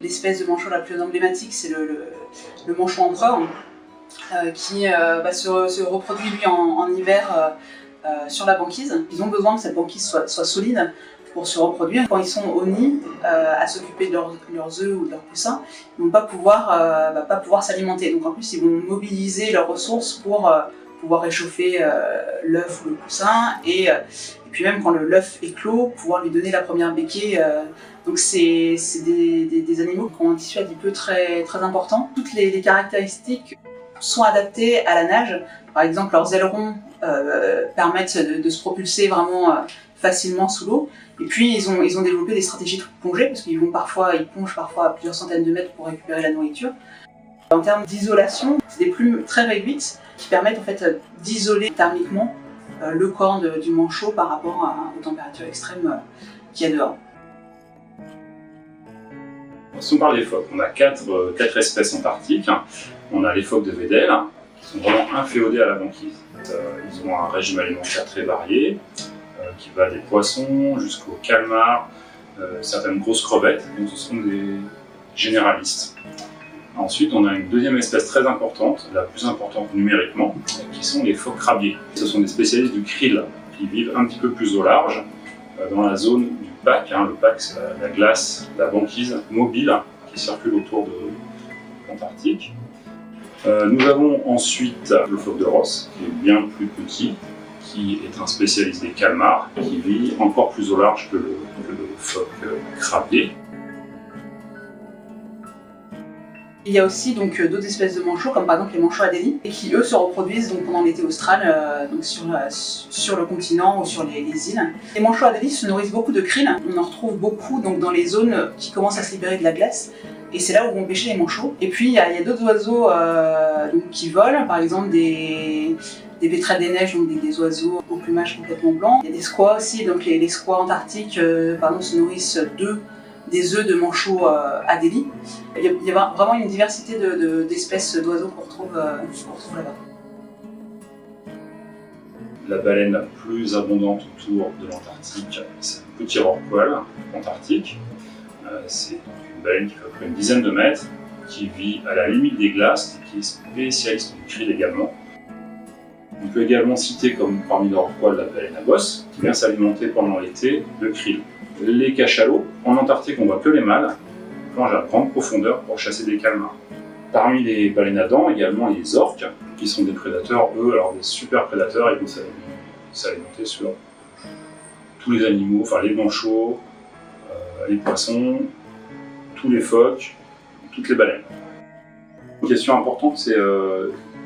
L'espèce de manchot la plus emblématique, c'est le manchot empereur, qui se reproduit lui en hiver sur la banquise. Ils ont besoin que cette banquise soit solide pour se reproduire. Quand ils sont au nid, à s'occuper de leurs œufs ou de leurs poussins, ils ne vont pas pouvoir s'alimenter. Donc en plus, ils vont mobiliser leurs ressources pour pouvoir réchauffer l'œuf ou le poussin, et puis même quand l'œuf éclot, pouvoir lui donner la première béquée. Donc c'est des animaux qui ont un tissu adipeux très important. Toutes les caractéristiques sont adaptées à la nage. Par exemple, leurs ailerons permettent de se propulser vraiment facilement sous l'eau. Et puis ils ont développé des stratégies de plongée, parce qu'ils plongent parfois à plusieurs centaines de mètres pour récupérer la nourriture. En termes d'isolation, c'est des plumes très réduites qui permettent en fait d'isoler thermiquement le corps du manchot par rapport aux températures extrêmes qu'il y a dehors. Si on parle des phoques, on a quatre espèces antarctiques. On a les phoques de Weddell, qui sont vraiment inféodés à la banquise. Ils ont un régime alimentaire très varié, qui va des poissons jusqu'aux calmars, certaines grosses crevettes, donc ce sont des généralistes. Ensuite, on a une deuxième espèce très importante, la plus importante numériquement, qui sont les phoques crabiers. Ce sont des spécialistes du krill, qui vivent un petit peu plus au large, dans la zone du pack. Le pack, c'est la glace, la banquise mobile qui circule autour de l'Antarctique. Nous avons ensuite le phoque de Ross, qui est bien plus petit, qui est un spécialiste des calmars, qui vit encore plus au large que le phoque crabier. Il y a aussi d'autres espèces de manchots, comme par exemple les manchots Adélie, et qui eux se reproduisent pendant l'été austral, sur le continent ou sur les îles. Les manchots Adélie se nourrissent beaucoup de krill. On en retrouve beaucoup dans les zones qui commencent à se libérer de la glace, et c'est là où vont pêcher les manchots. Et puis il y a d'autres oiseaux qui volent, par exemple des pétrels des neiges, donc des oiseaux au plumage complètement blanc. Il y a des squats aussi, donc les squats antarctiques par exemple, se nourrissent des œufs de manchots Adélie. Il y a vraiment une diversité d'espèces d'oiseaux qu'on retrouve là-bas. La baleine la plus abondante autour de l'Antarctique, c'est le petit rorqual antarctique. C'est une baleine qui fait à peu près une dizaine de mètres, qui vit à la limite des glaces et qui est spécialiste du krill également. On peut également citer comme parmi les rorquals la baleine à bosse, qui vient s'alimenter pendant l'été de krill. Les cachalots, en Antarctique on voit que les mâles, plongent à grande profondeur pour chasser des calmars. Parmi les baleines à dents, également les orques, qui sont des prédateurs, alors des super prédateurs, ils vont s'alimenter sur tous les animaux, enfin les manchots, les poissons, tous les phoques, toutes les baleines. Une question importante, c'est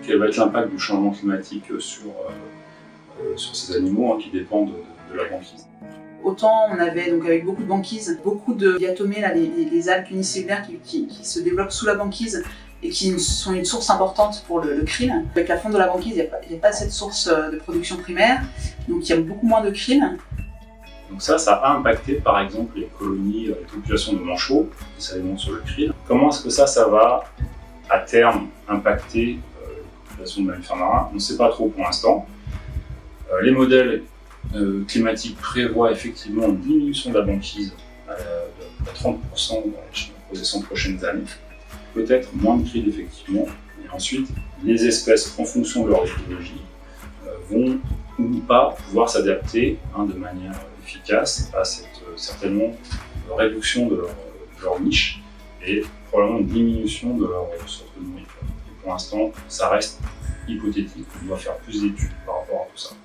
quel va être l'impact du changement climatique sur ces animaux qui dépendent de la banquise. Autant on avait avec beaucoup de banquise, beaucoup de diatomées, les algues unicellulaires qui se développent sous la banquise et qui sont une source importante pour le krill. Avec la fonte de la banquise, il n'y a pas cette source de production primaire, donc il y a beaucoup moins de krill. Donc ça a impacté par exemple les colonies, les populations de manchots qui s'alimentent sur le krill. Comment est-ce que ça va à terme impacter les populations de mammifères marins? On ne sait pas trop pour l'instant. Les modèles climatique prévoit effectivement une diminution de la banquise de 30% pour les 100 prochaines années. Peut-être moins de krill effectivement. Et ensuite, les espèces, en fonction de leur écologie, vont ou pas pouvoir s'adapter de manière efficace à cette certainement réduction de leur niche et probablement une diminution de leur source de nourriture. Et pour l'instant, ça reste hypothétique. On doit faire plus d'études par rapport à tout ça.